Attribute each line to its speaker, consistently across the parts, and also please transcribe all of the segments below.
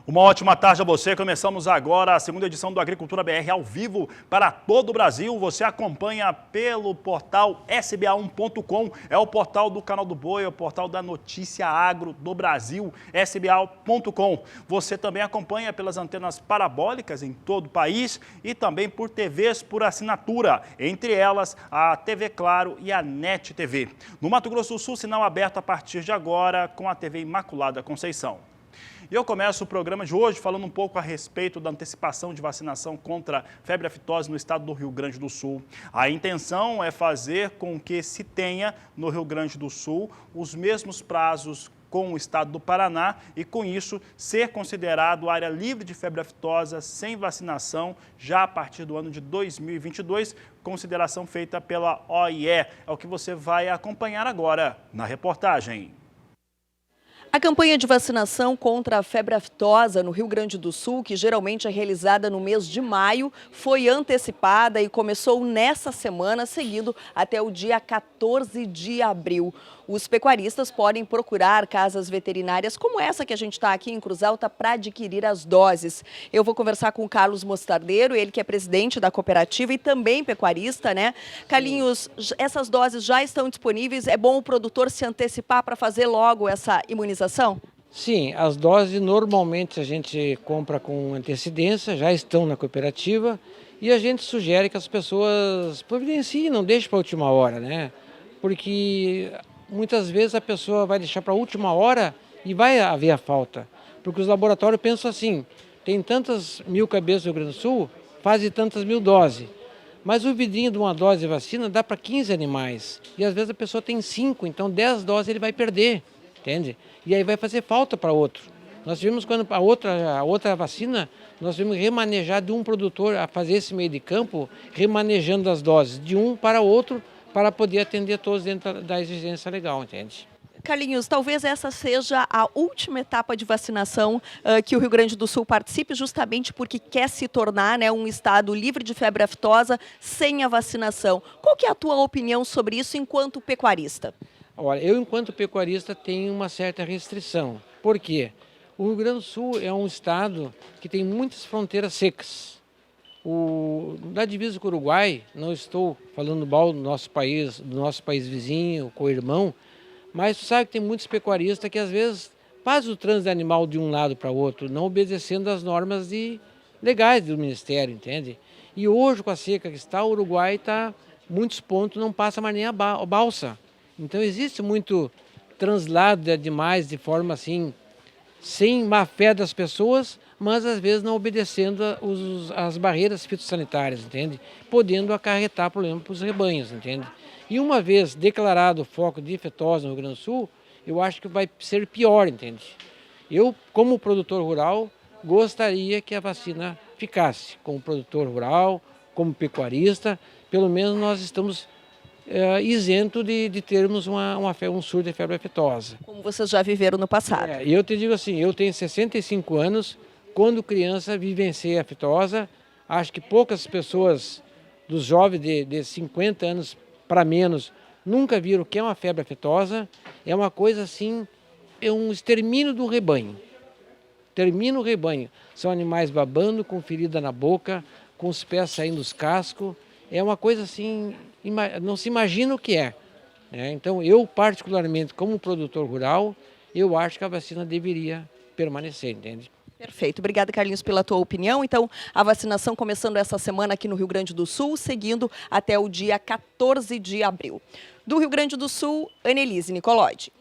Speaker 1: Uma ótima tarde a você. Começamos agora a segunda edição do Agricultura BR ao vivo para todo o Brasil. Você acompanha pelo portal sba1.com, é o portal do Canal do Boi, é o portal da Notícia Agro do Brasil, sba1.com. Você também acompanha pelas antenas parabólicas em todo o país e também por TVs por assinatura, entre elas a TV Claro e a NET TV. No Mato Grosso do Sul, sinal aberto a partir de agora com a TV Imaculada Conceição. E eu começo o programa de hoje falando um pouco a respeito da antecipação de vacinação contra febre aftosa no estado do Rio Grande do Sul. A intenção é fazer com que se tenha no Rio Grande do Sul os mesmos prazos com o estado do Paraná e, com isso, ser considerado área livre de febre aftosa sem vacinação já a partir do ano de 2022, consideração feita pela OIE. É o que você vai acompanhar agora na reportagem.
Speaker 2: A campanha de vacinação contra a febre aftosa no Rio Grande do Sul, que geralmente é realizada no mês de maio, foi antecipada e começou nessa semana, seguindo até o dia 14 de abril. Os pecuaristas podem procurar casas veterinárias como essa que a gente está aqui em Cruz Alta para adquirir as doses. Eu vou conversar com o Carlos Mostardeiro, ele que é presidente da cooperativa e também pecuarista, né? Carlinhos, essas doses já estão disponíveis? É bom o produtor se antecipar para fazer logo essa imunização?
Speaker 3: Sim, as doses normalmente a gente compra com antecedência, já estão na cooperativa e a gente sugere que as pessoas providenciem, não deixem para a última hora, né? Porque muitas vezes a pessoa vai deixar para a última hora e vai haver a falta. Porque os laboratórios pensam assim, tem tantas mil cabeças no Rio Grande do Sul, fazem tantas mil doses. Mas o vidrinho de uma dose de vacina dá para 15 animais. E às vezes a pessoa tem 5, então 10 doses ele vai perder, entende? E aí vai fazer falta para outro. Nós tivemos quando a outra vacina, nós tivemos que remanejar de um produtor a fazer esse meio de campo, remanejando as doses de um para outro, para poder atender todos dentro da exigência legal, entende?
Speaker 2: Carlinhos, talvez essa seja a última etapa de vacinação que o Rio Grande do Sul participe, justamente porque quer se tornar, né, um estado livre de febre aftosa sem a vacinação. Qual que é a tua opinião sobre isso enquanto pecuarista?
Speaker 3: Olha, eu enquanto pecuarista tenho uma certa restrição. Por quê? O Rio Grande do Sul é um estado que tem muitas fronteiras secas. Da divisa com o Uruguai, não estou falando mal do nosso país vizinho, co-irmão, mas tu sabe que tem muitos pecuaristas que às vezes fazem o trânsito animal de um lado para o outro, não obedecendo às normas legais do Ministério, entende? E hoje, com a seca que está, o Uruguai está, muitos pontos não passa mais nem a balsa. Então existe muito translado de animais de forma assim, sem má fé das pessoas, mas às vezes não obedecendo as barreiras fitossanitárias, entende? Podendo acarretar problema para os rebanhos, entende? E uma vez declarado o foco de aftosa no Rio Grande do Sul, eu acho que vai ser pior, entende? Eu, como produtor rural, gostaria que a vacina ficasse. Como produtor rural, como pecuarista, pelo menos nós estamos isento de termos um surto de febre aftosa.
Speaker 2: Como vocês já viveram no passado.
Speaker 3: Eu te digo assim, eu tenho 65 anos, quando criança vivenciei a aftosa, acho que poucas pessoas dos jovens de 50 anos para menos nunca viram o que é uma febre aftosa. É uma coisa assim, é um extermínio do rebanho. Termina o rebanho. São animais babando, com ferida na boca, com os pés saindo dos cascos. É uma coisa assim, não se imagina o que é. Então eu particularmente como produtor rural, eu acho que a vacina deveria permanecer, entende?
Speaker 2: Perfeito. Obrigada, Carlinhos, pela tua opinião. Então, a vacinação começando essa semana aqui no Rio Grande do Sul, seguindo até o dia 14 de abril. Do Rio Grande do Sul, Annelise Nicolodi.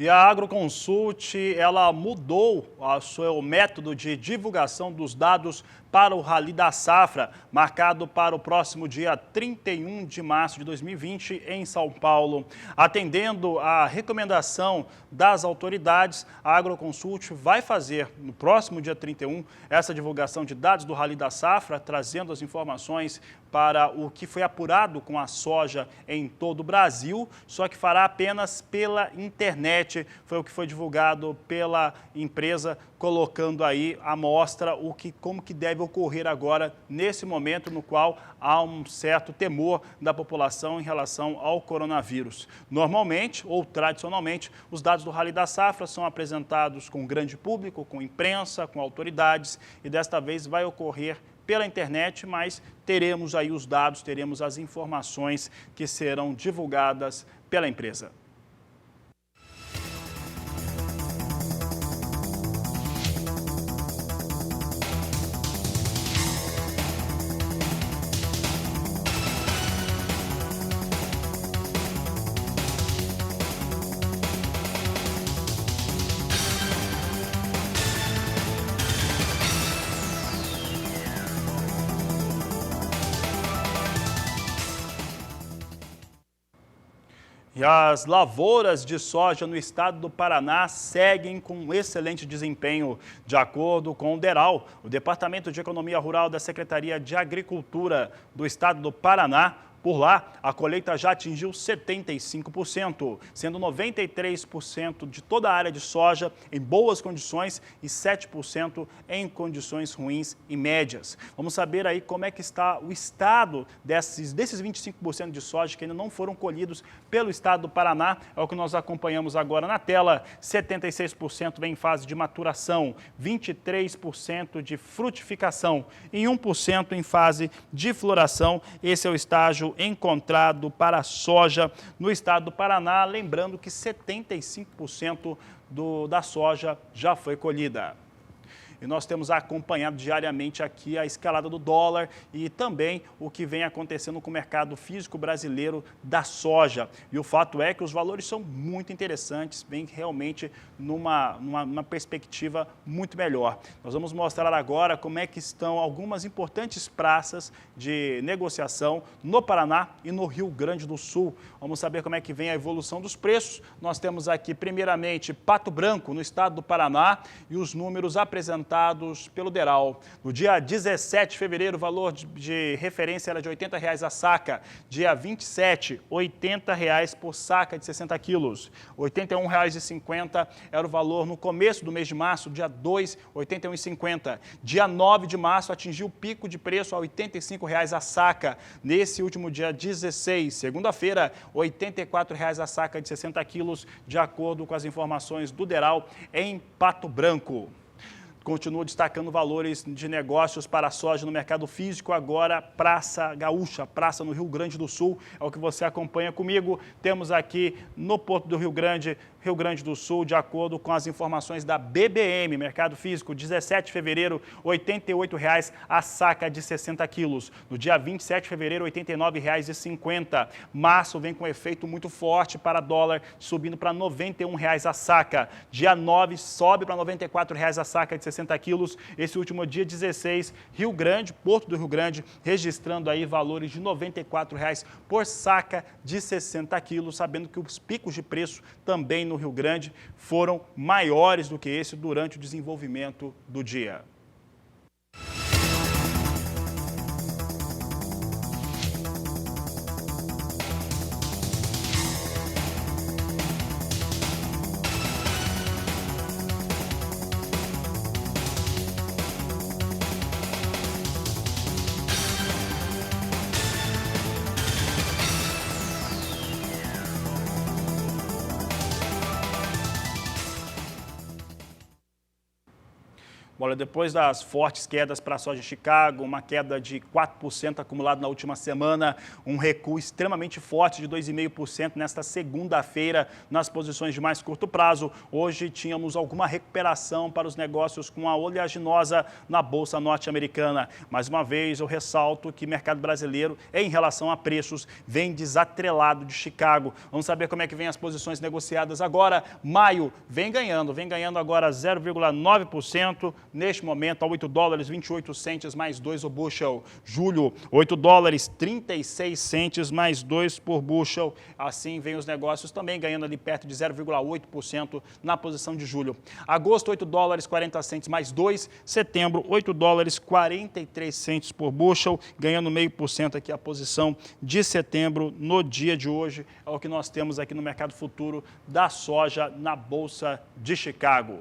Speaker 1: E a Agroconsult, ela mudou o seu método de divulgação dos dados para o Rally da Safra, marcado para o próximo dia 31 de março de 2020 em São Paulo. Atendendo à recomendação das autoridades, a Agroconsult vai fazer no próximo dia 31 essa divulgação de dados do Rally da Safra, trazendo as informações para o que foi apurado com a soja em todo o Brasil, só que fará apenas pela internet. Foi o que foi divulgado pela empresa, colocando aí à mostra como que deve ocorrer agora, nesse momento no qual há um certo temor da população em relação ao coronavírus. Normalmente, ou tradicionalmente, os dados do Rally da Safra são apresentados com o grande público, com imprensa, com autoridades, e desta vez vai ocorrer pela internet, mas teremos aí os dados, teremos as informações que serão divulgadas pela empresa. E as lavouras de soja no estado do Paraná seguem com um excelente desempenho. De acordo com o DERAL, o Departamento de Economia Rural da Secretaria de Agricultura do estado do Paraná, por lá, a colheita já atingiu 75%, sendo 93% de toda a área de soja em boas condições e 7% em condições ruins e médias. Vamos saber aí como é que está o estado desses 25% de soja que ainda não foram colhidos pelo estado do Paraná. É o que nós acompanhamos agora na tela. 76% vem em fase de maturação, 23% de frutificação e 1% em fase de floração. Esse é o estágio encontrado para a soja no estado do Paraná, lembrando que 75% da soja já foi colhida. E nós temos acompanhado diariamente aqui a escalada do dólar e também o que vem acontecendo com o mercado físico brasileiro da soja. E o fato é que os valores são muito interessantes, vem realmente numa perspectiva muito melhor. Nós vamos mostrar agora como é que estão algumas importantes praças de negociação no Paraná e no Rio Grande do Sul. Vamos saber como é que vem a evolução dos preços. Nós temos aqui, primeiramente, Pato Branco, no estado do Paraná, e os números apresentados pelo DERAL. No dia 17 de fevereiro, o valor de referência era de R$ 80,00 a saca. Dia 27, R$ 80,00 por saca de 60 quilos. R$ 81,50 era o valor no começo do mês de março, dia 2, R$ 81,50. Dia 9 de março, atingiu o pico de preço a R$ 85,00 a saca. Nesse último dia 16, segunda-feira, R$ 84,00 a saca de 60 quilos, de acordo com as informações do DERAL em Pato Branco. Continua destacando valores de negócios para a soja no mercado físico, agora Praça Gaúcha, praça no Rio Grande do Sul, é o que você acompanha comigo. Temos aqui no Porto do Rio Grande do Sul, de acordo com as informações da BBM, mercado físico, 17 de fevereiro, R$ 88,00 a saca de 60 quilos. No dia 27 de fevereiro, R$ 89,50. Março vem com um efeito muito forte para dólar, subindo para R$ 91,00 a saca. Dia 9 sobe para R$ 94,00 a saca de 60 quilos. Esse último dia 16, Rio Grande, Porto do Rio Grande, registrando aí valores de R$ 94,00 por saca de 60 quilos, sabendo que os picos de preço também no Rio Grande foram maiores do que esse durante o desenvolvimento do dia. Olha, depois das fortes quedas para a soja de Chicago, uma queda de 4% acumulado na última semana, um recuo extremamente forte de 2,5% nesta segunda-feira nas posições de mais curto prazo. Hoje tínhamos alguma recuperação para os negócios com a oleaginosa na Bolsa Norte-Americana. Mais uma vez, eu ressalto que o mercado brasileiro, em relação a preços, vem desatrelado de Chicago. Vamos saber como é que vem as posições negociadas agora. Maio vem ganhando agora 0,9%. Neste momento, a 8 dólares 28 centes mais 2 o bushel. Julho, 8 dólares 36 centes mais 2 por bushel. Assim, vem os negócios também ganhando ali perto de 0,8% na posição de julho. Agosto, 8 dólares 40 centes mais 2. Setembro, 8 dólares 43 centes por bushel, ganhando 0,5% aqui a posição de setembro no dia de hoje. É o que nós temos aqui no mercado futuro da soja na Bolsa de Chicago.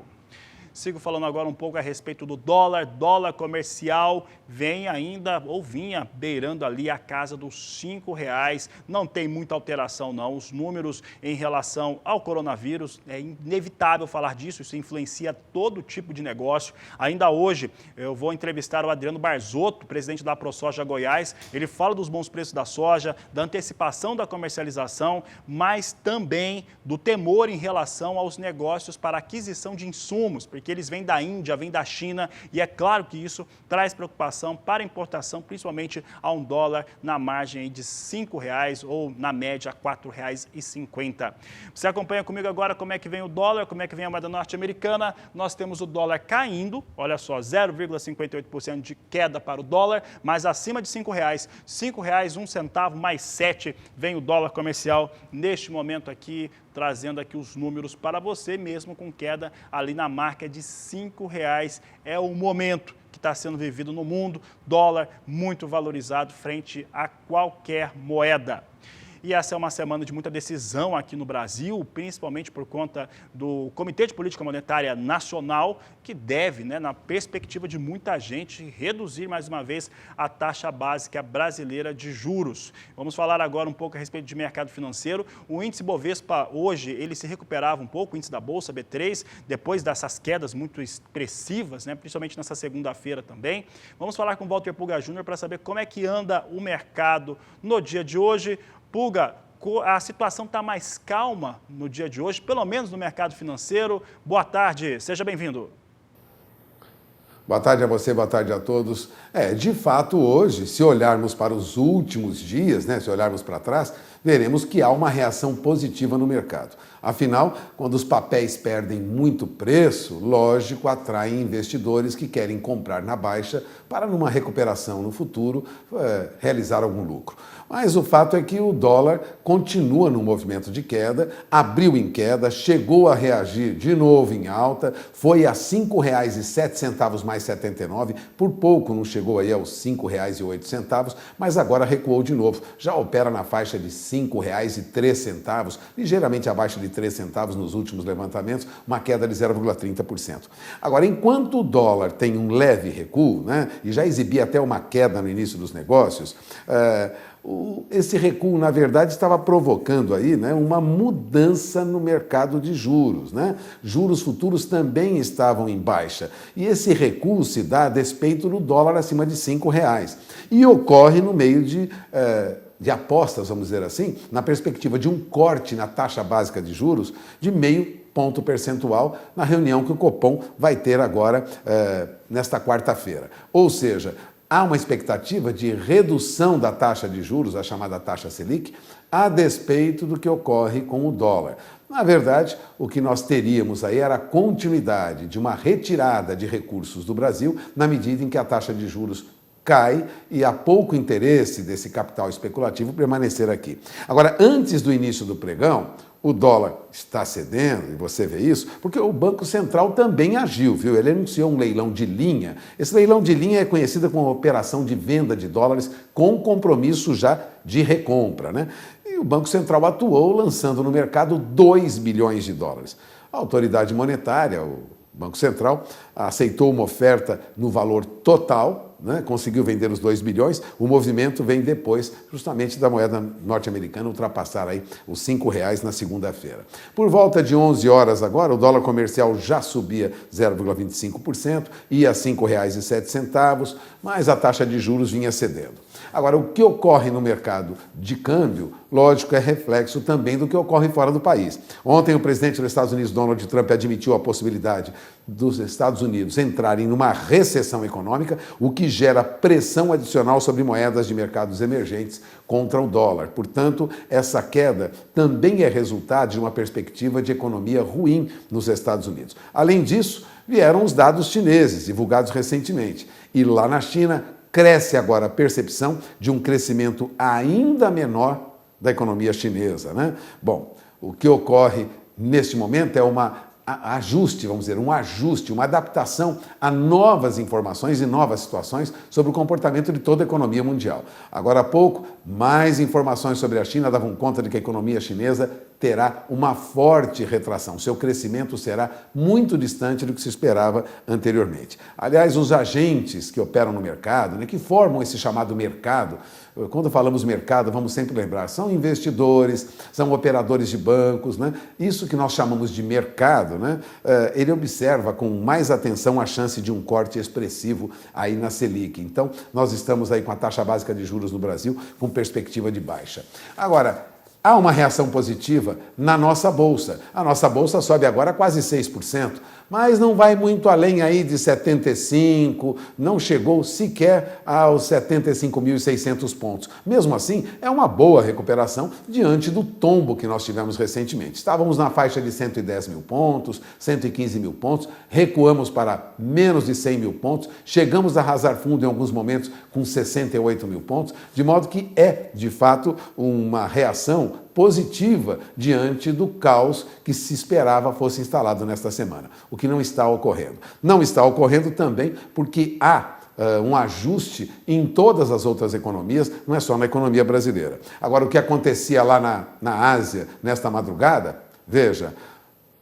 Speaker 1: Sigo falando agora um pouco a respeito do dólar. Dólar comercial vem ainda, ou vinha, beirando ali a casa dos R$5. Não tem muita alteração, não. Os números em relação ao coronavírus, é inevitável falar disso, isso influencia todo tipo de negócio. Ainda hoje, eu vou entrevistar o Adriano Barzotto, presidente da ProSoja Goiás. Ele fala dos bons preços da soja, da antecipação da comercialização, mas também do temor em relação aos negócios para aquisição de insumos, porque eles vêm da Índia, vêm da China, e é claro que isso traz preocupação para a importação, principalmente a um dólar na margem de R$5 ou na média R$4,50. Você acompanha comigo agora como é que vem o dólar, como é que vem a moeda norte-americana. Nós temos o dólar caindo, olha só, 0,58% de queda para o dólar, mas acima de R$5. R$5, 1 centavo mais 7 vem o dólar comercial neste momento aqui, trazendo aqui os números para você, mesmo com queda ali na marca de R$5. É o momento que está sendo vivido no mundo, dólar muito valorizado frente a qualquer moeda. E essa é uma semana de muita decisão aqui no Brasil, principalmente por conta do Comitê de Política Monetária Nacional, que deve, na perspectiva de muita gente, reduzir mais uma vez a taxa básica brasileira de juros. Vamos falar agora um pouco a respeito de mercado financeiro. O índice Bovespa hoje, ele se recuperava um pouco, o índice da Bolsa B3, depois dessas quedas muito expressivas, principalmente nessa segunda-feira também. Vamos falar com o Walter Pulga Júnior para saber como é que anda o mercado no dia de hoje. Pulga, a situação está mais calma no dia de hoje, pelo menos no mercado financeiro. Boa tarde, seja bem-vindo.
Speaker 4: Boa tarde a você, boa tarde a todos. De fato, hoje, se olharmos para os últimos dias, se olharmos para trás, veremos que há uma reação positiva no mercado. Afinal, quando os papéis perdem muito preço, lógico, atraem investidores que querem comprar na baixa para, numa recuperação no futuro, realizar algum lucro. Mas o fato é que o dólar continua no movimento de queda, abriu em queda, chegou a reagir de novo em alta, foi a R$ 5,07 mais 79, por pouco não chegou aí aos R$ 5,08, mas agora recuou de novo, já opera na faixa de R$ 5,03, ligeiramente abaixo de 3 centavos nos últimos levantamentos, uma queda de 0,30%. Agora, enquanto o dólar tem um leve recuo, e já exibia até uma queda no início dos negócios, esse recuo, na verdade, estava provocando aí, uma mudança no mercado de juros. Juros futuros também estavam em baixa. E esse recuo se dá a despeito do dólar acima de R$ 5,00. E ocorre no meio de apostas, vamos dizer assim, na perspectiva de um corte na taxa básica de juros de 0,5 ponto percentual na reunião que o Copom vai ter agora nesta quarta-feira. Ou seja, há uma expectativa de redução da taxa de juros, a chamada taxa Selic, a despeito do que ocorre com o dólar. Na verdade, o que nós teríamos aí era a continuidade de uma retirada de recursos do Brasil na medida em que a taxa de juros cai e há pouco interesse desse capital especulativo permanecer aqui. Agora, antes do início do pregão, o dólar está cedendo, e você vê isso, porque o Banco Central também agiu, viu? Ele anunciou um leilão de linha. Esse leilão de linha é conhecido como operação de venda de dólares com compromisso já de recompra, E o Banco Central atuou lançando no mercado 2 bilhões de dólares. A autoridade monetária, o Banco Central, aceitou uma oferta no valor total, né, conseguiu vender os 2 bilhões, o movimento vem depois justamente da moeda norte-americana ultrapassar aí os R$5 na segunda-feira. Por volta de 11 horas agora, o dólar comercial já subia 0,25%, ia a R$ 5,07, mas a taxa de juros vinha cedendo. Agora, o que ocorre no mercado de câmbio, lógico, é reflexo também do que ocorre fora do país. Ontem, o presidente dos Estados Unidos, Donald Trump, admitiu a possibilidade dos Estados Unidos entrarem numa recessão econômica, o que gera pressão adicional sobre moedas de mercados emergentes contra o dólar. Portanto, essa queda também é resultado de uma perspectiva de economia ruim nos Estados Unidos. Além disso, vieram os dados chineses, divulgados recentemente. E lá na China, cresce agora a percepção de um crescimento ainda menor da economia chinesa, né? Bom, o que ocorre neste momento é um ajuste, uma adaptação a novas informações e novas situações sobre o comportamento de toda a economia mundial. Agora há pouco, mais informações sobre a China davam conta de que a economia chinesa terá uma forte retração. Seu crescimento será muito distante do que se esperava anteriormente. Aliás, os agentes que operam no mercado, né, que formam esse chamado mercado, quando falamos mercado, vamos sempre lembrar, são investidores, são operadores de bancos, né? Isso que nós chamamos de mercado, né? Ele observa com mais atenção a chance de um corte expressivo aí na Selic. Então, nós estamos aí com a taxa básica de juros no Brasil com perspectiva de baixa. Agora, há uma reação positiva na nossa Bolsa. A nossa Bolsa sobe agora quase 6%, mas não vai muito além aí de 75, não chegou sequer aos 75.600 pontos. Mesmo assim, é uma boa recuperação diante do tombo que nós tivemos recentemente. Estávamos na faixa de 110 mil pontos, 115 mil pontos, recuamos para menos de 100 mil pontos, chegamos a arrasar fundo em alguns momentos com 68 mil pontos, de modo que é, de fato, uma reação positiva diante do caos que se esperava fosse instalado nesta semana, o que não está ocorrendo. Não está ocorrendo também porque há um ajuste em todas as outras economias, não é só na economia brasileira. Agora, o que acontecia lá na Ásia nesta madrugada, veja,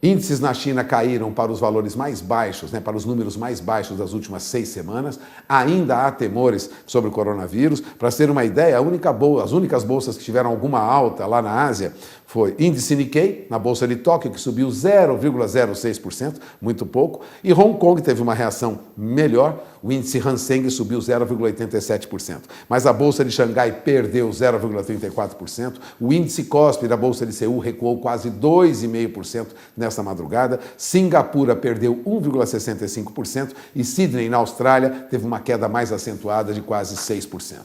Speaker 4: índices na China caíram para os valores mais baixos, né, para os números mais baixos das últimas 6 semanas. Ainda há temores sobre o coronavírus. Para ter uma ideia, as únicas bolsas que tiveram alguma alta lá na Ásia foi índice Nikkei, na Bolsa de Tóquio, que subiu 0,06%, muito pouco, e Hong Kong teve uma reação melhor, o índice Hang Seng subiu 0,87%. Mas a Bolsa de Xangai perdeu 0,34%, o índice Kospi da Bolsa de Seul recuou quase 2,5% nesta madrugada, Singapura perdeu 1,65% e Sydney, na Austrália, teve uma queda mais acentuada de quase 6%.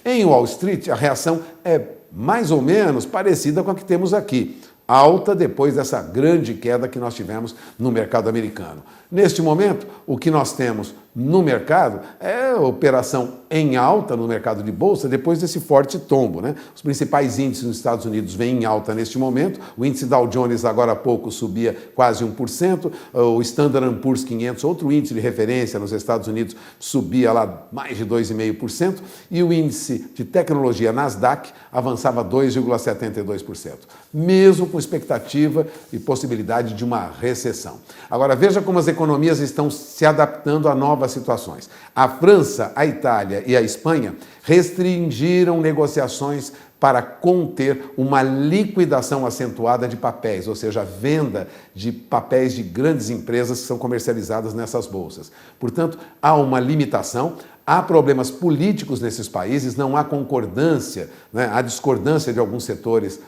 Speaker 4: Em Wall Street, a reação é mais ou menos parecida com a que temos aqui. Alta depois dessa grande queda que nós tivemos no mercado americano. Neste momento, o que nós temos no mercado é operação em alta no mercado de bolsa depois desse forte tombo, né? Os principais índices nos Estados Unidos vêm em alta neste momento. O índice Dow Jones agora há pouco subia quase 1%, o Standard & Poor's 500, outro índice de referência nos Estados Unidos, subia lá mais de 2,5%, e o índice de tecnologia Nasdaq avançava 2,72%, mesmo com expectativa e possibilidade de uma recessão. Agora, veja como as economias estão se adaptando a novas situações. A França, a Itália e a Espanha restringiram negociações para conter uma liquidação acentuada de papéis, ou seja, a venda de papéis de grandes empresas que são comercializadas nessas bolsas. Portanto, há uma limitação. Há problemas políticos nesses países, não há concordância, né? Há discordância de alguns setores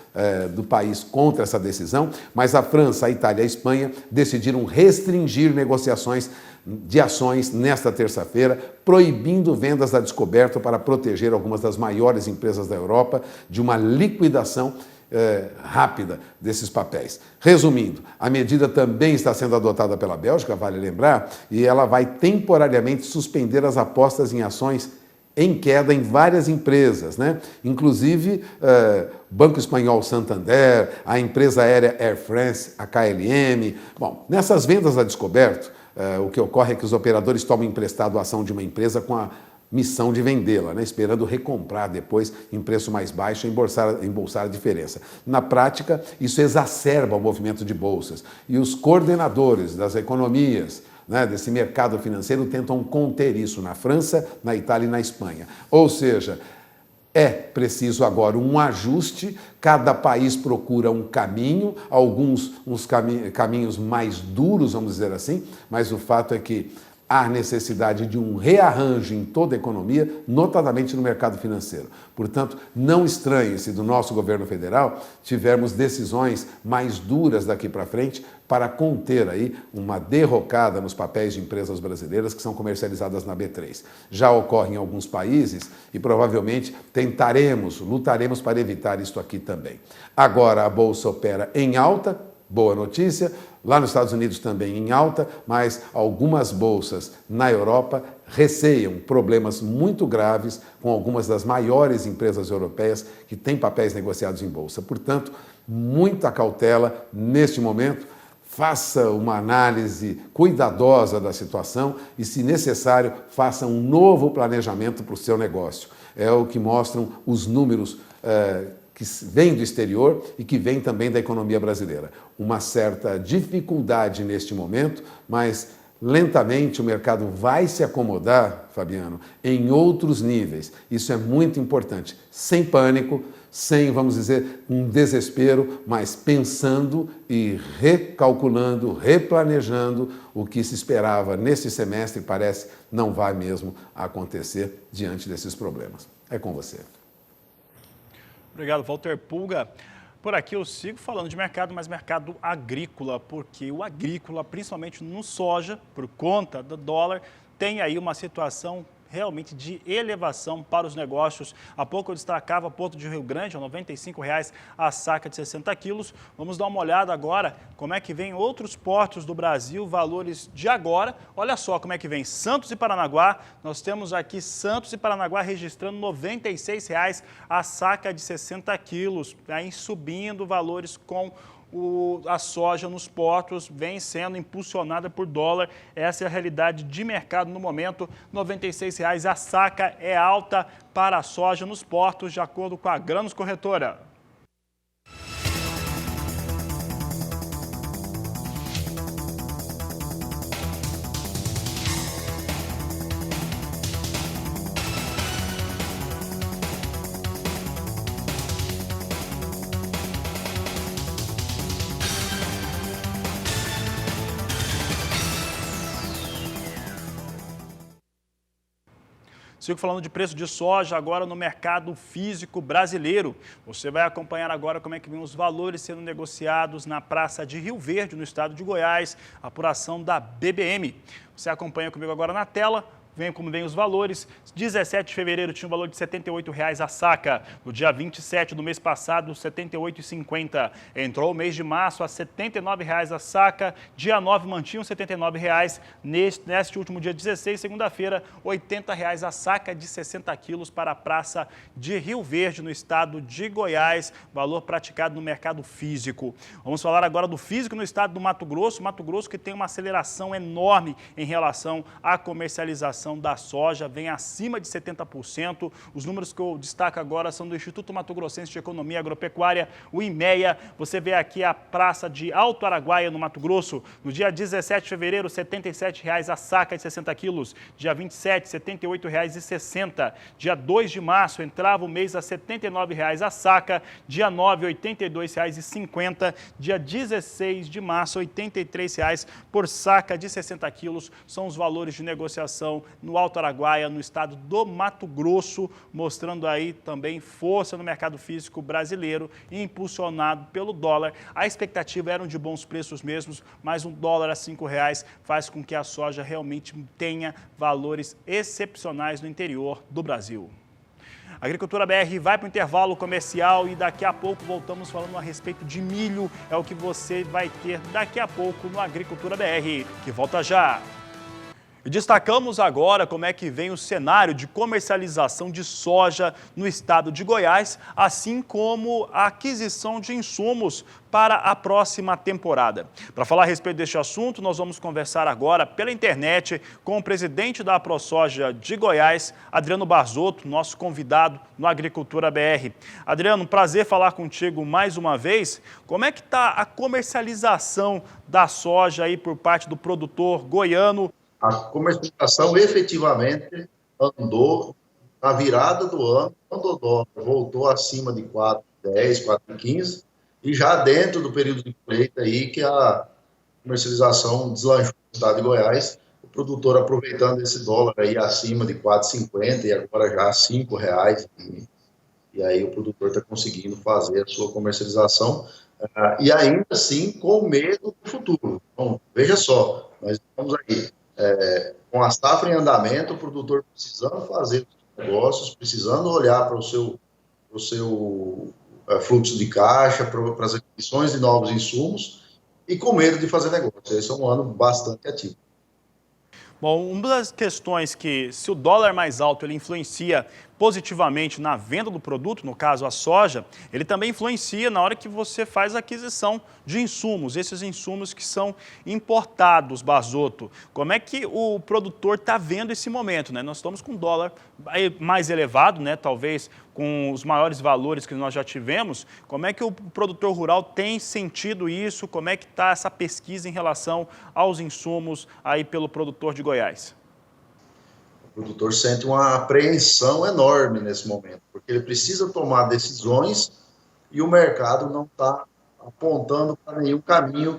Speaker 4: do país contra essa decisão, mas a França, a Itália e a Espanha decidiram restringir negociações de ações nesta terça-feira, proibindo vendas a descoberto para proteger algumas das maiores empresas da Europa de uma liquidação rápida desses papéis. Resumindo, a medida também está sendo adotada pela Bélgica, vale lembrar, e ela vai temporariamente suspender as apostas em ações em queda em várias empresas, né? Inclusive Banco Espanhol Santander, a empresa aérea Air France, a KLM. Bom, nessas vendas a descoberto, o que ocorre é que os operadores tomam emprestado a ação de uma empresa com a missão de vendê-la, né, esperando recomprar depois em preço mais baixo e embolsar a diferença. Na prática, isso exacerba o movimento de bolsas e os coordenadores das economias né, desse mercado financeiro tentam conter isso na França, na Itália e na Espanha. Ou seja, é preciso agora um ajuste, cada país procura um caminho, alguns caminhos mais duros, vamos dizer assim, mas o fato é que há necessidade de um rearranjo em toda a economia, notadamente no mercado financeiro. Portanto, não estranhe se do nosso governo federal tivermos decisões mais duras daqui para frente para conter aí uma derrocada nos papéis de empresas brasileiras que são comercializadas na B3. Já ocorre em alguns países e provavelmente lutaremos para evitar isso aqui também. Agora a Bolsa opera em alta, boa notícia. Lá nos Estados Unidos também em alta, mas algumas bolsas na Europa receiam problemas muito graves com algumas das maiores empresas europeias que têm papéis negociados em bolsa. Portanto, muita cautela neste momento. Faça uma análise cuidadosa da situação e, se necessário, faça um novo planejamento para o seu negócio. É o que mostram os números que vem do exterior e que vem também da economia brasileira. Uma certa dificuldade neste momento, mas lentamente o mercado vai se acomodar, Fabiano, em outros níveis. Isso é muito importante, sem pânico, sem, vamos dizer, um desespero, mas pensando e recalculando, replanejando o que se esperava nesse semestre, parece não vai mesmo acontecer diante desses problemas. É com você.
Speaker 1: Obrigado, Walter Pulga. Por aqui eu sigo falando de mercado, mas mercado agrícola, porque o agrícola, principalmente no soja, por conta do dólar, tem aí uma situação realmente de elevação para os negócios. Há pouco eu destacava Porto de Rio Grande, R$ 95,00 a saca de 60 quilos. Vamos dar uma olhada agora como é que vem outros portos do Brasil, valores de agora. Olha só como é que vem Santos e Paranaguá. Nós temos aqui Santos e Paranaguá registrando R$ 96,00 a saca de 60 quilos. Aí subindo valores com a soja nos portos, vem sendo impulsionada por dólar. Essa é a realidade de mercado no momento. R$ 96,00 a saca é alta para a soja nos portos, de acordo com a Grãos Corretora. Sigo falando de preço de soja agora no mercado físico brasileiro. Você vai acompanhar agora como é que vem os valores sendo negociados na Praça de Rio Verde, no estado de Goiás, apuração da BBM. Você acompanha comigo agora na tela. Vem como vem os valores. 17 de fevereiro tinha um valor de R$ 78,00 a saca. No dia 27 do mês passado, R$ 78,50. Entrou o mês de março a R$ 79,00 a saca. Dia 9 mantinha R$ 79,00. Neste último dia 16, segunda-feira, R$ 80,00 a saca de 60 quilos para a Praça de Rio Verde, no estado de Goiás. Valor praticado no mercado físico. Vamos falar agora do físico no estado do Mato Grosso. Mato Grosso que tem uma aceleração enorme em relação à comercialização da soja, vem acima de 70%. Os números que eu destaco agora são do Instituto Mato Grossense de Economia Agropecuária, o IMEA. Você vê aqui a praça de Alto Araguaia, no Mato Grosso. No dia 17 de fevereiro, R$ 77,00 a saca de 60 quilos. Dia 27, R$ 78,60. Dia 2 de março, entrava o mês a R$ 79,00 a saca. Dia 9, R$ 82,50. Dia 16 de março, R$ 83,00 por saca de 60 quilos. São os valores de negociação no Alto Araguaia, no estado do Mato Grosso, mostrando aí também força no mercado físico brasileiro, impulsionado pelo dólar. A expectativa era de bons preços mesmos, mas um dólar a R$ 5,00 faz com que a soja realmente tenha valores excepcionais no interior do Brasil. A Agricultura BR vai para o intervalo comercial e daqui a pouco voltamos falando a respeito de milho. É o que você vai ter daqui a pouco no Agricultura BR, que volta já. E destacamos agora como é que vem o cenário de comercialização de soja no estado de Goiás, assim como a aquisição de insumos para a próxima temporada. Para falar a respeito deste assunto, nós vamos conversar agora pela internet com o presidente da ProSoja de Goiás, Adriano Barzotto, nosso convidado no Agricultura BR. Adriano, um prazer falar contigo mais uma vez. Como é que está a comercialização da soja aí por parte do produtor goiano?
Speaker 5: A comercialização efetivamente andou na virada do ano, quando o dólar voltou acima de 4,10, 4,15, e já dentro do período de colheita aí que a comercialização deslanchou no estado de Goiás, o produtor aproveitando esse dólar aí acima de 4,50 e agora já R$5, e aí o produtor está conseguindo fazer a sua comercialização, e ainda assim com medo do futuro. Então, veja só, nós estamos aí com a safra em andamento, o produtor precisando fazer os negócios, precisando olhar para o seu fluxo de caixa, para as aquisições de novos insumos e com medo de fazer negócio. Esse é um ano bastante ativo.
Speaker 1: Bom, uma das questões que, se o dólar mais alto ele influencia positivamente na venda do produto, no caso a soja, ele também influencia na hora que você faz a aquisição de insumos, esses insumos que são importados, Barzotto. Como é que o produtor está vendo esse momento, né? Nós estamos com um dólar mais elevado, né? Talvez com os maiores valores que nós já tivemos. Como é que o produtor rural tem sentido isso? Como é que está essa pesquisa em relação aos insumos aí pelo produtor de Goiás?
Speaker 5: O produtor sente uma apreensão enorme nesse momento, porque ele precisa tomar decisões e o mercado não está apontando para nenhum caminho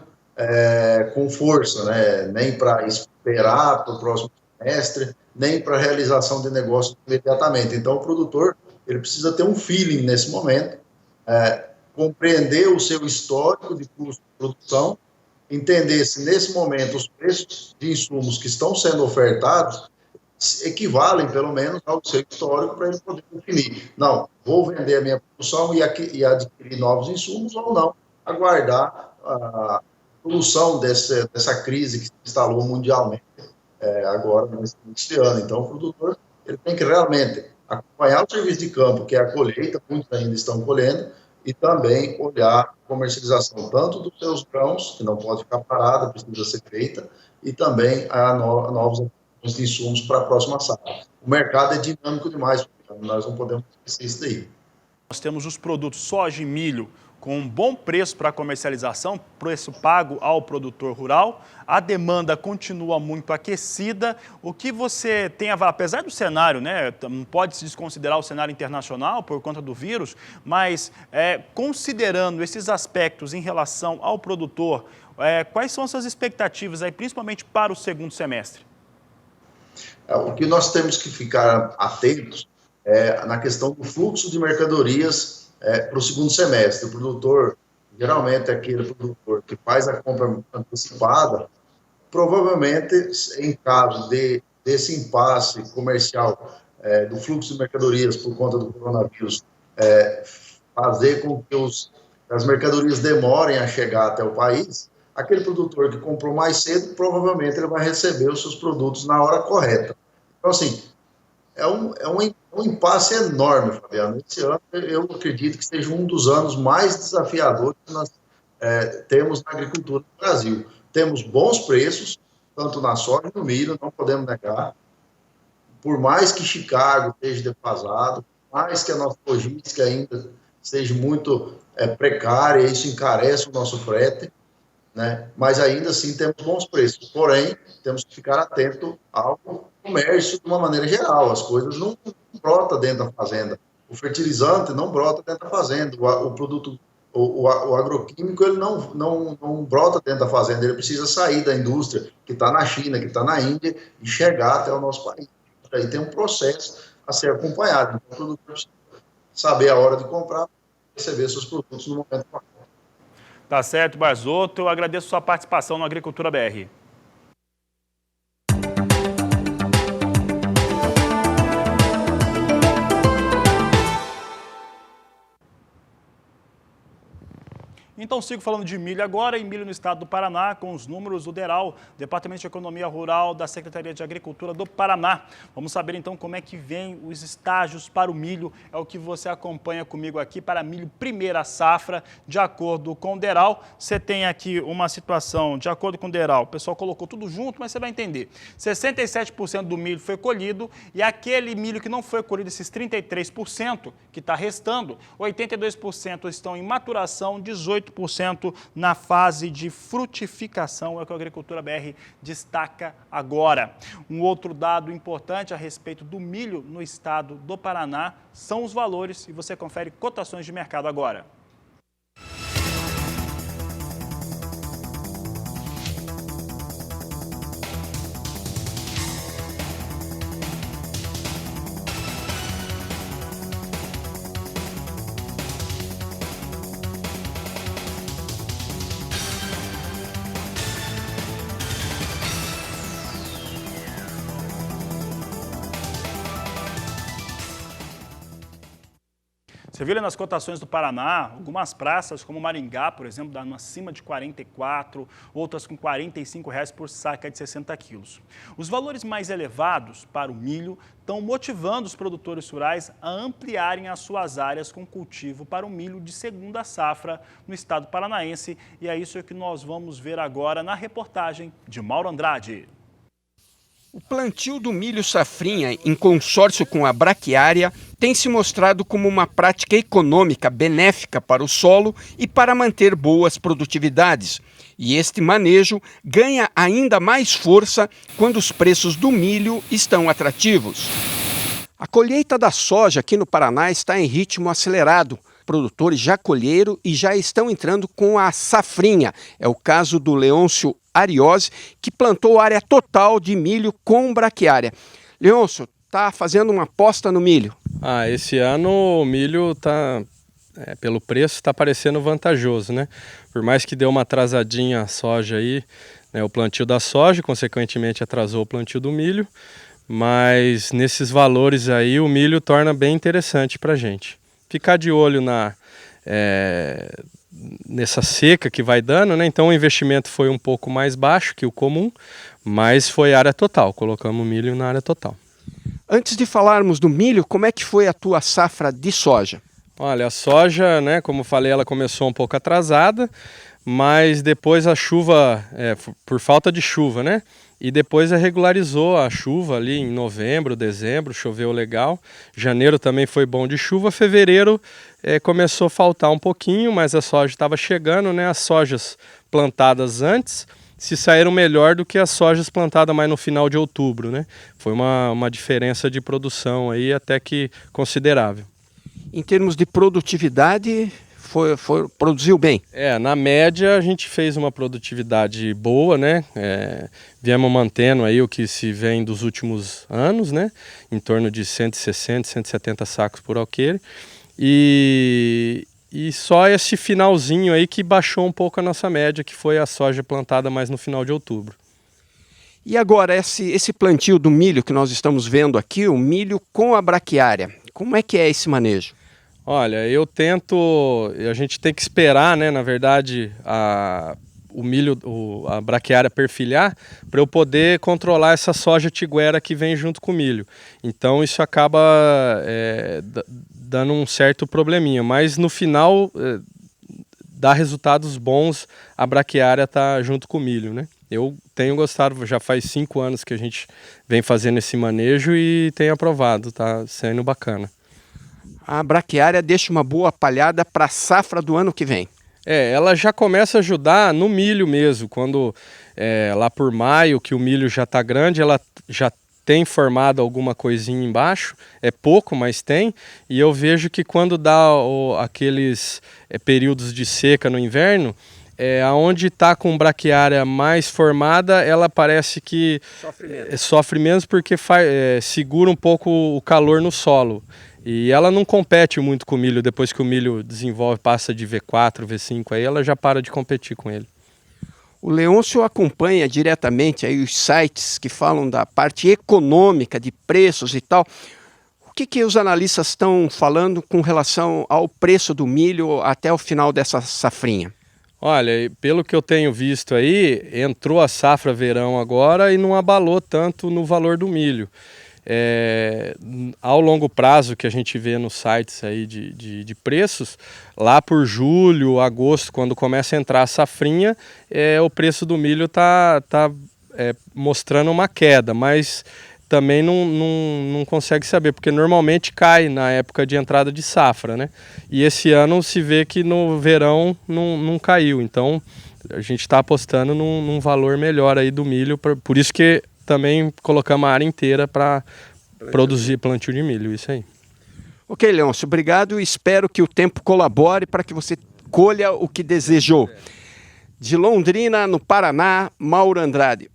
Speaker 5: com força, né? Nem para esperar para o próximo semestre, nem para a realização de negócio imediatamente. Então, o produtor ele precisa ter um feeling nesse momento, compreender o seu histórico de custo de produção, entender se nesse momento os preços de insumos que estão sendo ofertados equivalem, pelo menos, ao seu histórico para ele poder definir. Não, vou vender a minha produção e adquirir novos insumos ou não, aguardar a solução dessa crise que se instalou mundialmente agora, nesse ano. Então, o produtor ele tem que realmente acompanhar o serviço de campo, que é a colheita, muitos ainda estão colhendo, e também olhar a comercialização tanto dos seus grãos, que não pode ficar parada, precisa ser feita, e também a novos de insumos para a próxima safra. O mercado é dinâmico demais, nós não podemos esquecer isso daí.
Speaker 1: Nós temos os produtos soja e milho com um bom preço para comercialização, preço pago ao produtor rural. A demanda continua muito aquecida. O que você tem, apesar do cenário, né, não pode se desconsiderar o cenário internacional por conta do vírus, mas considerando esses aspectos em relação ao produtor, quais são as suas expectativas, aí, principalmente para o segundo semestre?
Speaker 5: O que nós temos que ficar atentos é na questão do fluxo de mercadorias para o segundo semestre. O produtor, geralmente é aquele produtor que faz a compra antecipada, provavelmente, em caso desse impasse comercial do fluxo de mercadorias por conta do coronavírus, fazer com que as mercadorias demorem a chegar até o país, aquele produtor que comprou mais cedo, provavelmente ele vai receber os seus produtos na hora correta. Então, assim, é um impasse enorme, Fabiano. Esse ano, eu acredito que seja um dos anos mais desafiadores que nós temos na agricultura do Brasil. Temos bons preços, tanto na soja e no milho, não podemos negar. Por mais que Chicago esteja defasado, por mais que a nossa logística ainda seja muito precária, isso encarece o nosso frete, né? Mas ainda assim temos bons preços. Porém, temos que ficar atento ao comércio de uma maneira geral. As coisas não brotam dentro da fazenda. O fertilizante não brota dentro da fazenda. O produto, o agroquímico, ele não brota dentro da fazenda. Ele precisa sair da indústria que está na China, que está na Índia e chegar até o nosso país. Aí tem um processo a ser acompanhado. Então, o produtor precisa saber a hora de comprar, receber seus produtos no momento correto.
Speaker 1: Tá certo, Barzotto. Eu agradeço a sua participação no Agricultura BR. Então sigo falando de milho agora, e milho no estado do Paraná, com os números do DERAL, Departamento de Economia Rural da Secretaria de Agricultura do Paraná. Vamos saber então como é que vem os estágios para o milho, é o que você acompanha comigo aqui para milho primeira safra, de acordo com o DERAL. Você tem aqui uma situação, de acordo com o DERAL, o pessoal colocou tudo junto, mas você vai entender. 67% do milho foi colhido e aquele milho que não foi colhido, esses 33% que está restando, 82% estão em maturação, 18% na fase de frutificação, é o que a Agricultura BR destaca agora. Um outro dado importante a respeito do milho no estado do Paraná são os valores, e você confere cotações de mercado agora. Você viu ali nas cotações do Paraná, algumas praças, como Maringá, por exemplo, dando acima de 44, outras com R$ 45 por saca de 60 quilos. Os valores mais elevados para o milho estão motivando os produtores rurais a ampliarem as suas áreas com cultivo para o milho de segunda safra no estado paranaense. E é isso que nós vamos ver agora na reportagem de Mauro Andrade.
Speaker 6: O plantio do milho safrinha em consórcio com a braquiária tem se mostrado como uma prática econômica benéfica para o solo e para manter boas produtividades. E este manejo ganha ainda mais força quando os preços do milho estão atrativos. A colheita da soja aqui no Paraná está em ritmo acelerado. Produtores já colheram e já estão entrando com a safrinha. É o caso do Leôncio Ariose, que plantou área total de milho com braquiária. Leôncio, está fazendo uma aposta no milho?
Speaker 7: Esse ano o milho pelo preço está parecendo vantajoso, né? Por mais que deu uma atrasadinha a soja aí, né, o plantio da soja, consequentemente atrasou o plantio do milho, mas nesses valores aí o milho torna bem interessante para a gente. Ficar de olho nessa seca que vai dando, né? Então o investimento foi um pouco mais baixo que o comum, mas foi área total, colocamos o milho na área total.
Speaker 6: Antes de falarmos do milho, como é que foi a tua safra de soja?
Speaker 7: Olha, a soja, né, como falei, ela começou um pouco atrasada, mas depois a chuva, por falta de chuva, né? E depois regularizou a chuva ali em novembro, dezembro, choveu legal. Janeiro também foi bom de chuva. Fevereiro começou a faltar um pouquinho, mas a soja estava chegando, né? As sojas plantadas antes se saíram melhor do que as sojas plantadas mais no final de outubro, né? Foi uma diferença de produção aí até que considerável.
Speaker 6: Em termos de produtividade, produziu bem?
Speaker 7: Na média a gente fez uma produtividade boa, né? Viemos mantendo aí o que se vem dos últimos anos, né? Em torno de 160, 170 sacos por alqueire. E só esse finalzinho aí que baixou um pouco a nossa média, que foi a soja plantada mais no final de outubro.
Speaker 6: E agora, esse plantio do milho que nós estamos vendo aqui, o milho com a braquiária, como é que é esse manejo?
Speaker 7: Olha, a gente tem que esperar, né, na verdade, o milho, a braquiária perfilhar, para eu poder controlar essa soja tiguera que vem junto com o milho. Então isso acaba dando um certo probleminha, mas no final dá resultados bons a braquiária estar junto com o milho, né? Eu tenho gostado, já faz 5 anos que a gente vem fazendo esse manejo e tem aprovado, tá sendo bacana.
Speaker 6: A braquiária deixa uma boa palhada para a safra do ano que vem.
Speaker 7: Ela já começa a ajudar no milho mesmo, quando lá por maio, que o milho já está grande, ela já tem formado alguma coisinha embaixo, é pouco, mas tem, e eu vejo que quando dá aqueles períodos de seca no inverno, aonde está com braquiária mais formada, ela parece que sofre menos porque segura um pouco o calor no solo. E ela não compete muito com o milho, depois que o milho desenvolve, passa de V4, V5, aí ela já para de competir com ele.
Speaker 6: O Leôncio acompanha diretamente aí os sites que falam da parte econômica, de preços e tal. O que os analistas estão falando com relação ao preço do milho até o final dessa safrinha?
Speaker 7: Olha, pelo que eu tenho visto aí, entrou a safra verão agora e não abalou tanto no valor do milho. Ao longo prazo que a gente vê nos sites aí de preços, lá por julho, agosto, quando começa a entrar a safrinha, o preço do milho está mostrando uma queda, mas também não consegue saber, porque normalmente cai na época de entrada de safra, né? E esse ano se vê que no verão não caiu, então a gente está apostando num valor melhor aí do milho, por isso que também colocamos a área inteira para produzir plantio de milho, isso aí.
Speaker 6: Ok, Leôncio, obrigado e espero que o tempo colabore para que você colha o que desejou. De Londrina, no Paraná, Mauro Andrade.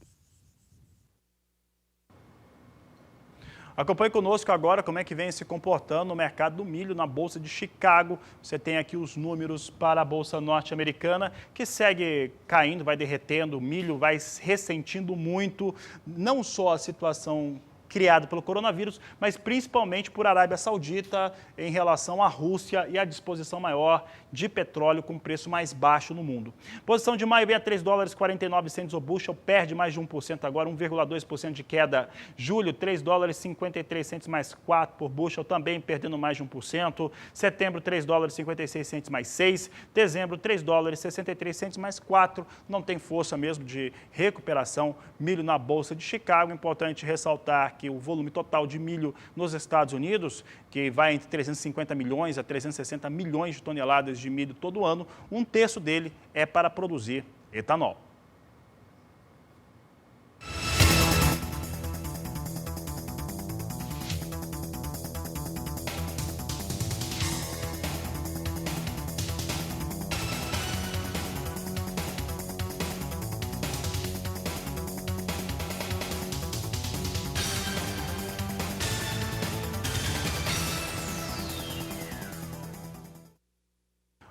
Speaker 1: Acompanhe conosco agora como é que vem se comportando o mercado do milho na Bolsa de Chicago. Você tem aqui os números para a Bolsa norte-americana, que segue caindo, vai derretendo, o milho vai ressentindo muito, não só a situação criada pelo coronavírus, mas principalmente por Arábia Saudita em relação à Rússia e a disposição maior de petróleo com preço mais baixo no mundo. Posição de maio vem a $3,49 o bushel, perde mais de 1% agora, 1,2% de queda. Julho, $3,53 mais 4 por bushel, também perdendo mais de 1%. Setembro, $3,56 mais 6. Dezembro, $3,63 mais 4. Não tem força mesmo de recuperação. Milho na Bolsa de Chicago. Importante ressaltar que o volume total de milho nos Estados Unidos, que vai entre 350 milhões a 360 milhões de toneladas de milho todo ano, 1/3 dele é para produzir etanol.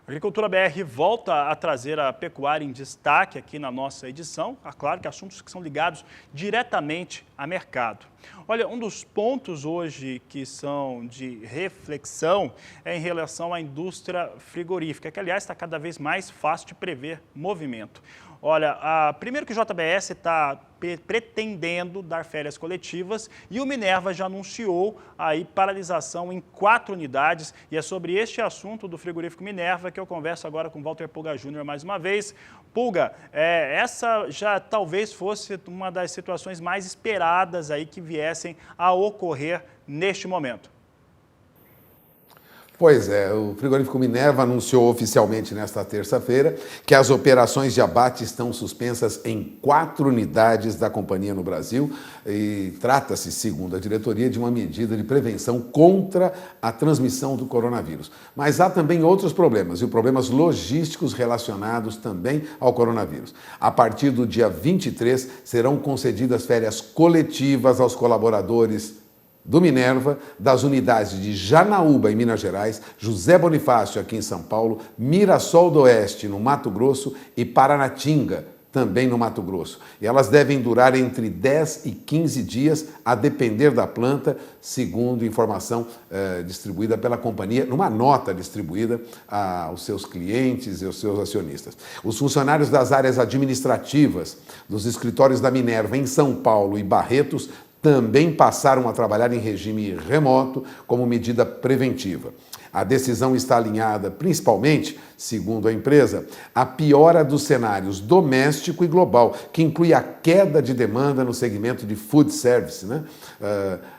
Speaker 1: A Agricultura BR volta a trazer a pecuária em destaque aqui na nossa edição. Claro que assuntos que são ligados diretamente a mercado. Olha, um dos pontos hoje que são de reflexão é em relação à indústria frigorífica, que aliás está cada vez mais fácil de prever movimento. Olha, primeiro que o JBS está pretendendo dar férias coletivas e o Minerva já anunciou aí paralisação em 4 unidades e é sobre este assunto do frigorífico Minerva que eu converso agora com Walter Pulga Júnior mais uma vez. Pulga, essa já talvez fosse uma das situações mais esperadas aí que viessem a ocorrer neste momento.
Speaker 4: Pois é, o frigorífico Minerva anunciou oficialmente nesta terça-feira que as operações de abate estão suspensas em 4 unidades da companhia no Brasil e trata-se, segundo a diretoria, de uma medida de prevenção contra a transmissão do coronavírus. Mas há também outros problemas, e problemas logísticos relacionados também ao coronavírus. A partir do dia 23, serão concedidas férias coletivas aos colaboradores do Minerva, das unidades de Janaúba, em Minas Gerais, José Bonifácio, aqui em São Paulo, Mirassol do Oeste, no Mato Grosso, e Paranatinga, também no Mato Grosso. E elas devem durar entre 10 e 15 dias, a depender da planta, segundo informação distribuída pela companhia, numa nota distribuída aos seus clientes e aos seus acionistas. Os funcionários das áreas administrativas dos escritórios da Minerva em São Paulo e Barretos também passaram a trabalhar em regime remoto como medida preventiva. A decisão está alinhada principalmente, segundo a empresa, à piora dos cenários doméstico e global, que inclui a queda de demanda no segmento de food service, né?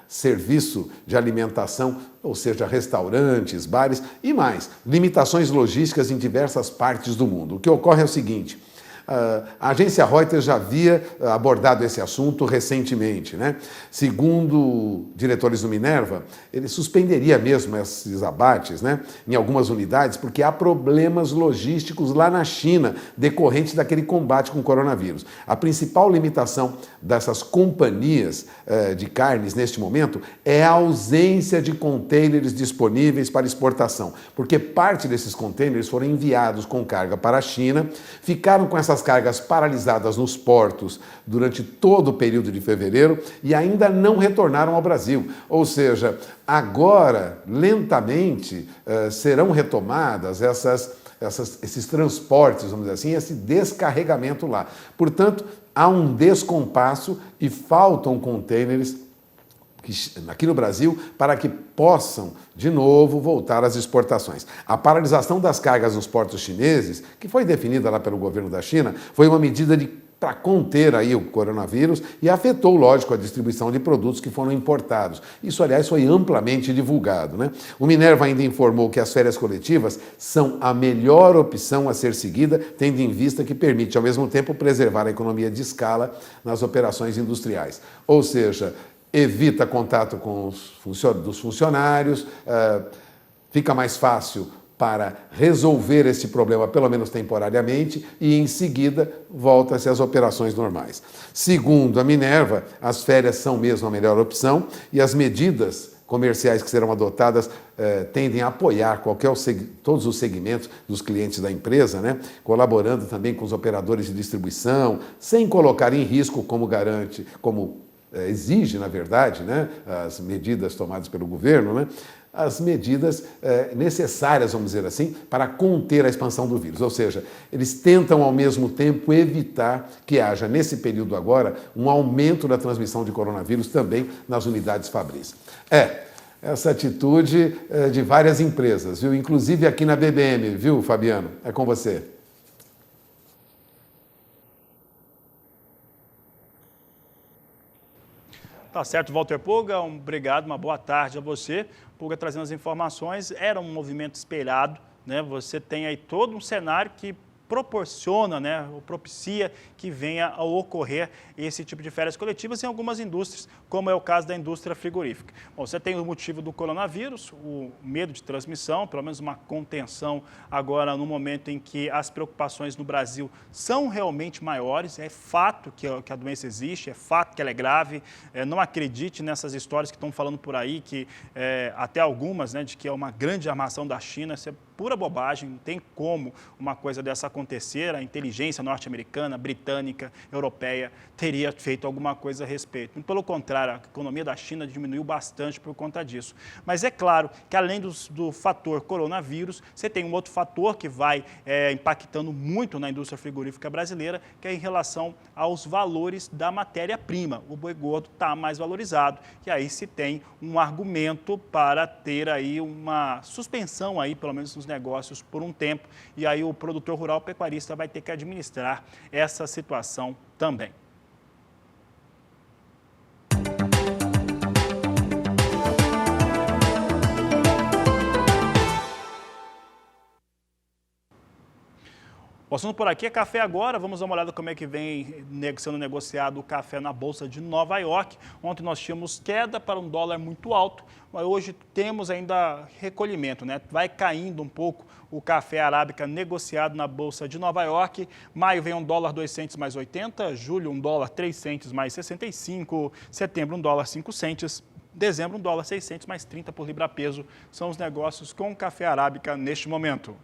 Speaker 4: Serviço de alimentação, ou seja, restaurantes, bares e mais, limitações logísticas em diversas partes do mundo. O que ocorre é o seguinte: a agência Reuters já havia abordado esse assunto recentemente, né? Segundo diretores do Minerva, ele suspenderia mesmo esses abates, né, em algumas unidades, porque há problemas logísticos lá na China, decorrentes daquele combate com o coronavírus. A principal limitação dessas companhias de carnes neste momento é a ausência de contêineres disponíveis para exportação, porque parte desses contêineres foram enviados com carga para a China, ficaram com essas cargas paralisadas nos portos durante todo o período de fevereiro e ainda não retornaram ao Brasil. Ou seja, agora, lentamente, serão retomadas essas esses transportes, vamos dizer assim, esse descarregamento lá. Portanto, há um descompasso e faltam containers aqui no Brasil para que possam, de novo, voltar às exportações. A paralisação das cargas nos portos chineses, que foi definida lá pelo governo da China, foi uma medida para conter aí o coronavírus e afetou, lógico, a distribuição de produtos que foram importados. Isso, aliás, foi amplamente divulgado, né? O Minerva ainda informou que as férias coletivas são a melhor opção a ser seguida, tendo em vista que permite, ao mesmo tempo, preservar a economia de escala nas operações industriais. Ou seja, evita contato com dos funcionários, fica mais fácil para resolver esse problema, pelo menos temporariamente, e em seguida volta-se às operações normais. Segundo a Minerva, as férias são mesmo a melhor opção e as medidas comerciais que serão adotadas tendem a apoiar todos os segmentos dos clientes da empresa, né? Colaborando também com os operadores de distribuição, sem colocar em risco, como exige, na verdade, né, as medidas tomadas pelo governo, né, as medidas necessárias, vamos dizer assim, para conter a expansão do vírus. Ou seja, eles tentam, ao mesmo tempo, evitar que haja, nesse período agora, um aumento da transmissão de coronavírus também nas unidades fabris. Essa atitude de várias empresas, viu? Inclusive aqui na BBM, viu, Fabiano? É com você.
Speaker 1: Tá certo, Walter Pulga, obrigado, uma boa tarde a você. Pulga trazendo as informações, era um movimento esperado, né? Você tem aí todo um cenário que proporciona, né, ou propicia que venha a ocorrer esse tipo de férias coletivas em algumas indústrias, como é o caso da indústria frigorífica. Bom, você tem o motivo do coronavírus, o medo de transmissão, pelo menos uma contenção agora no momento em que as preocupações no Brasil são realmente maiores. É fato que a doença existe, é fato que ela é grave. Não acredite nessas histórias que estão falando por aí, que até algumas, né, de que é uma grande armação da China. Isso é pura bobagem, não tem como uma coisa dessa acontecer. A inteligência norte-americana, britânica, europeia teria feito alguma coisa a respeito. Pelo contrário, a economia da China diminuiu bastante por conta disso. Mas é claro que além do fator coronavírus, você tem um outro fator que vai impactando muito na indústria frigorífica brasileira, que é em relação aos valores da matéria-prima. O boi gordo está mais valorizado e aí se tem um argumento para ter aí uma suspensão aí, pelo menos nos negócios por um tempo, e aí o produtor rural pecuarista vai ter que administrar essa situação também. Passando por aqui é café agora, vamos dar uma olhada como é que vem sendo negociado o café na Bolsa de Nova York. Ontem nós tínhamos queda para um dólar muito alto, mas hoje temos ainda recolhimento, né? Vai caindo um pouco o café arábica negociado na Bolsa de Nova York. Maio vem $1,02 mais 80, julho $1,03 mais 65, setembro $1,05. Dezembro, $1,06 mais 30 por libra-peso. São os negócios com café arábica neste momento.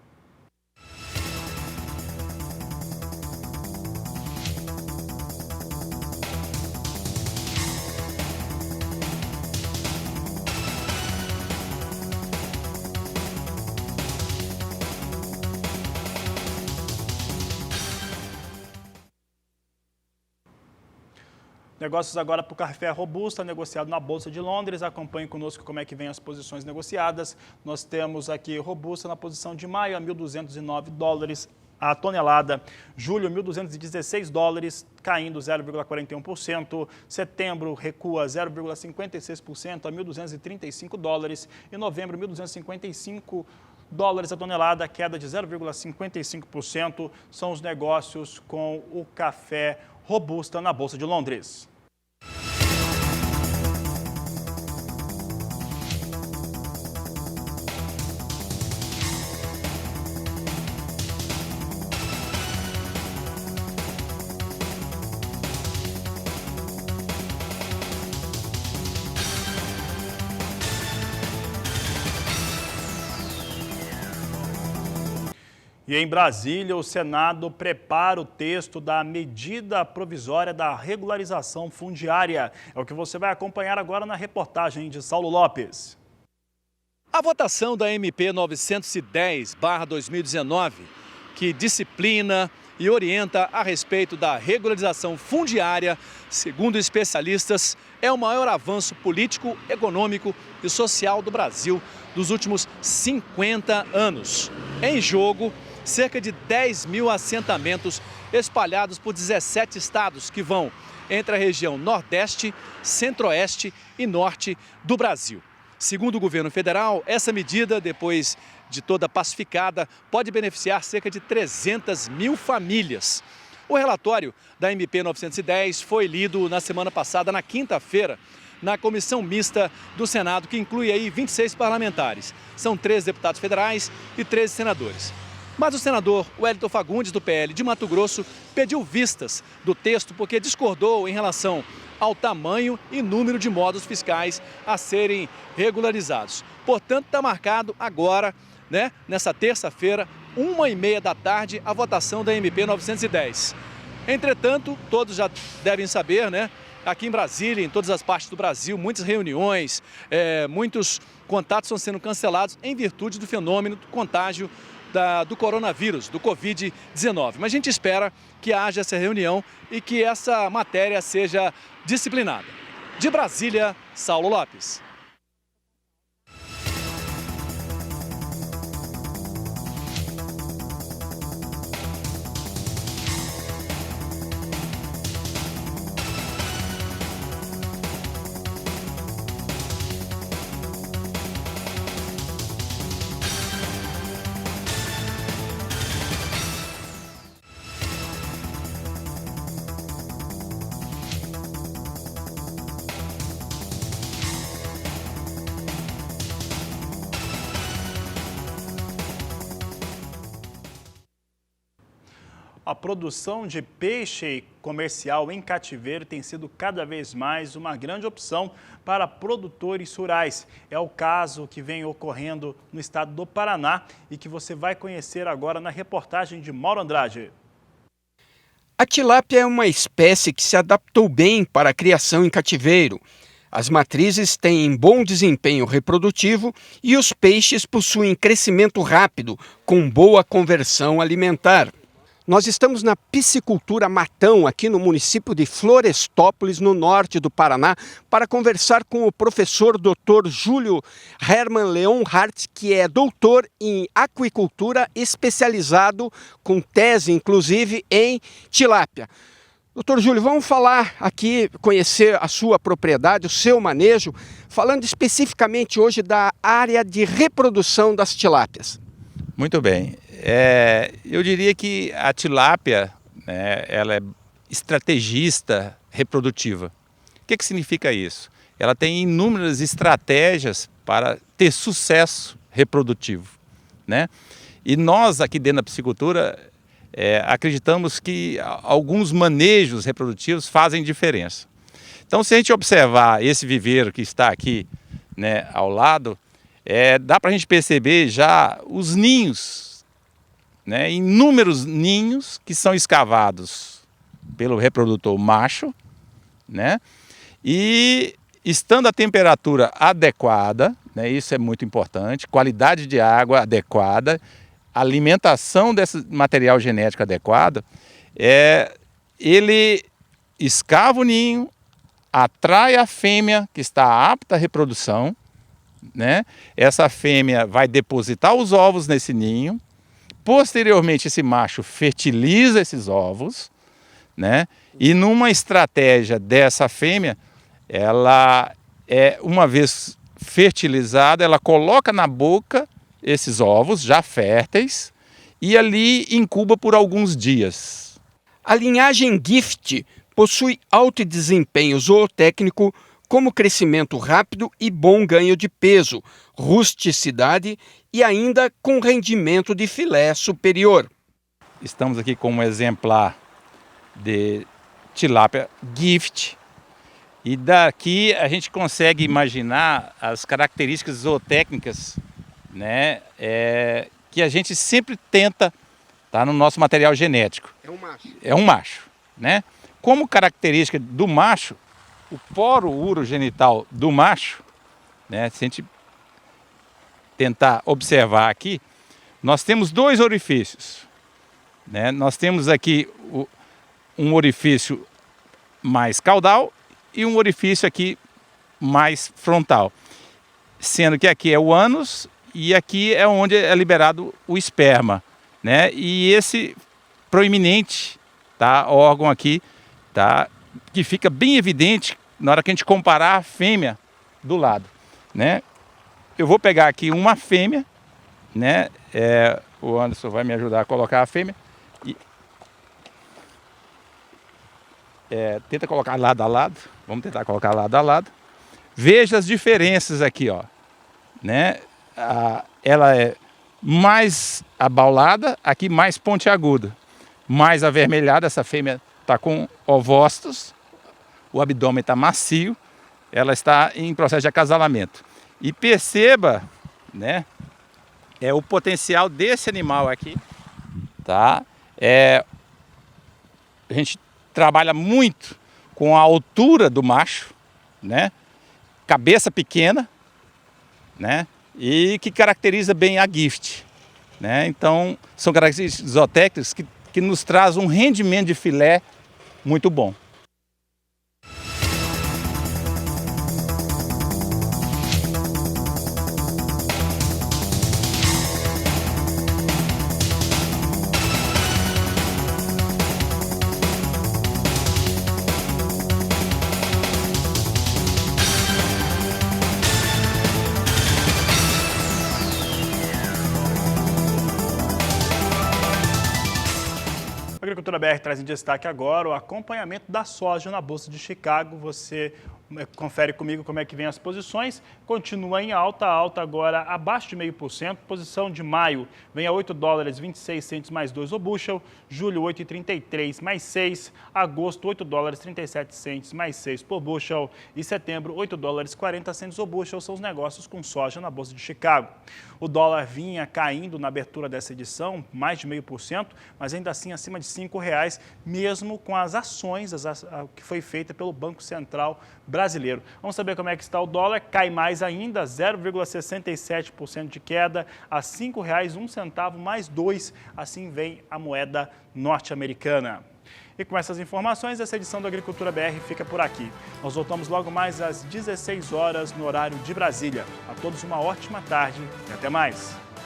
Speaker 1: Negócios agora para o café robusta, negociado na Bolsa de Londres. Acompanhe conosco como é que vem as posições negociadas. Nós temos aqui robusta na posição de maio a $1.209 a tonelada. Julho, $1.216, caindo 0,41%. Setembro recua 0,56% a $1.235. E novembro, $1.255 a tonelada, queda de 0,55%. São os negócios com o café robusta na Bolsa de Londres. E em Brasília, o Senado prepara o texto da medida provisória da regularização fundiária. É o que você vai acompanhar agora na reportagem de Saulo Lopes.
Speaker 8: A votação da MP 910/2019, que disciplina e orienta a respeito da regularização fundiária, segundo especialistas, é o maior avanço político, econômico e social do Brasil dos últimos 50 anos. Em jogo, cerca de 10 mil assentamentos espalhados por 17 estados que vão entre a região Nordeste, Centro-Oeste e Norte do Brasil. Segundo o governo federal, essa medida, depois de toda pacificada, pode beneficiar cerca de 300 mil famílias. O relatório da MP 910 foi lido na semana passada, na quinta-feira, na comissão mista do Senado, que inclui aí 26 parlamentares. São 13 deputados federais e 13 senadores. Mas o senador Wellington Fagundes, do PL de Mato Grosso, pediu vistas do texto porque discordou em relação ao tamanho e número de módulos fiscais a serem regularizados. Portanto, está marcado agora, nessa terça-feira, 1h30 da tarde, a votação da MP 910. Entretanto, todos já devem saber, aqui em Brasília, em todas as partes do Brasil, muitas reuniões, muitos contatos estão sendo cancelados em virtude do fenômeno do contágio do coronavírus, do Covid-19. Mas a gente espera que haja essa reunião e que essa matéria seja disciplinada. De Brasília, Saulo Lopes.
Speaker 1: A produção de peixe comercial em cativeiro tem sido cada vez mais uma grande opção para produtores rurais. É o caso que vem ocorrendo no estado do Paraná e que você vai conhecer agora na reportagem de Mauro Andrade.
Speaker 6: A tilápia é uma espécie que se adaptou bem para a criação em cativeiro. As matrizes têm bom desempenho reprodutivo e os peixes possuem crescimento rápido, com boa conversão alimentar. Nós estamos na piscicultura Matão, aqui no município de Florestópolis, no norte do Paraná, para conversar com o professor Dr. Júlio Hermann Leonhardt, que é doutor em aquicultura, especializado, com tese inclusive, em tilápia. Doutor Júlio, vamos falar aqui, conhecer a sua propriedade, o seu manejo, falando especificamente hoje da área de reprodução das tilápias.
Speaker 9: Muito bem. Eu diria que a tilápia, ela é estrategista reprodutiva. O que significa isso? Ela tem inúmeras estratégias para ter sucesso reprodutivo, E nós aqui dentro da piscicultura acreditamos que alguns manejos reprodutivos fazem diferença. Então, se a gente observar esse viveiro que está aqui, ao lado, dá para a gente perceber já os ninhos, inúmeros ninhos que são escavados pelo reprodutor macho, e estando a temperatura adequada, isso é muito importante, qualidade de água adequada, alimentação desse material genético adequado, ele escava o ninho, atrai a fêmea que está apta à reprodução, Essa fêmea vai depositar os ovos nesse ninho. Posteriormente, esse macho fertiliza esses ovos, E numa estratégia dessa fêmea, ela uma vez fertilizada, ela coloca na boca esses ovos já férteis e ali incuba por alguns dias.
Speaker 6: A linhagem Gift possui alto desempenho zootécnico, como crescimento rápido e bom ganho de peso, rusticidade e ainda com rendimento de filé superior.
Speaker 9: Estamos aqui com um exemplar de tilápia Gift e daqui a gente consegue imaginar as características zootécnicas, que a gente sempre tenta estar no nosso material genético.
Speaker 6: É um macho.
Speaker 9: É um macho, Como característica do macho, o poro urogenital do macho, se a gente tentar observar aqui, nós temos dois orifícios, né? Nós temos aqui um orifício mais caudal e um orifício aqui mais frontal, sendo que aqui é o ânus e aqui é onde é liberado o esperma, né? E esse proeminente, tá, órgão aqui, tá, que fica bem evidente na hora que a gente comparar a fêmea do lado, né? Eu vou pegar aqui uma fêmea, né? O Anderson vai me ajudar a colocar a fêmea. E, tenta colocar lado a lado. Vamos tentar colocar lado a lado. Veja as diferenças aqui, ó, né? Ela é mais abaulada, aqui mais pontiaguda, mais avermelhada. Essa fêmea está com ovócitos, o abdômen está macio, ela está em processo de acasalamento. E perceba, né, o potencial desse animal aqui, tá? A gente trabalha muito com a altura do macho, né? Cabeça pequena, né? E que caracteriza bem a gift, né? Então, são características zootécnicas que nos traz um rendimento de filé muito bom.
Speaker 1: A Agricultura BR traz em destaque agora o acompanhamento da soja na Bolsa de Chicago. Você confere comigo como é que vem as posições. Continua em alta agora abaixo de 0,5%. Posição de maio vem a $8,26 mais 2 o bushel. Julho, 8,33 mais 6. Agosto, $8,37 mais 6 por bushel. E setembro, $8,40 o bushel. São os negócios com soja na Bolsa de Chicago. O dólar vinha caindo na abertura dessa edição, mais de 0,5%, mas ainda assim acima de R$5, mesmo com as ações que foi feita pelo Banco Central brasileiro. Vamos saber como é que está o dólar. Cai mais ainda, 0,67% de queda, a R$ 5,01 mais 2. Assim vem a moeda norte-americana. E com essas informações, essa edição do Agricultura BR fica por aqui. Nós voltamos logo mais às 16 horas no horário de Brasília. A todos uma ótima tarde e até mais.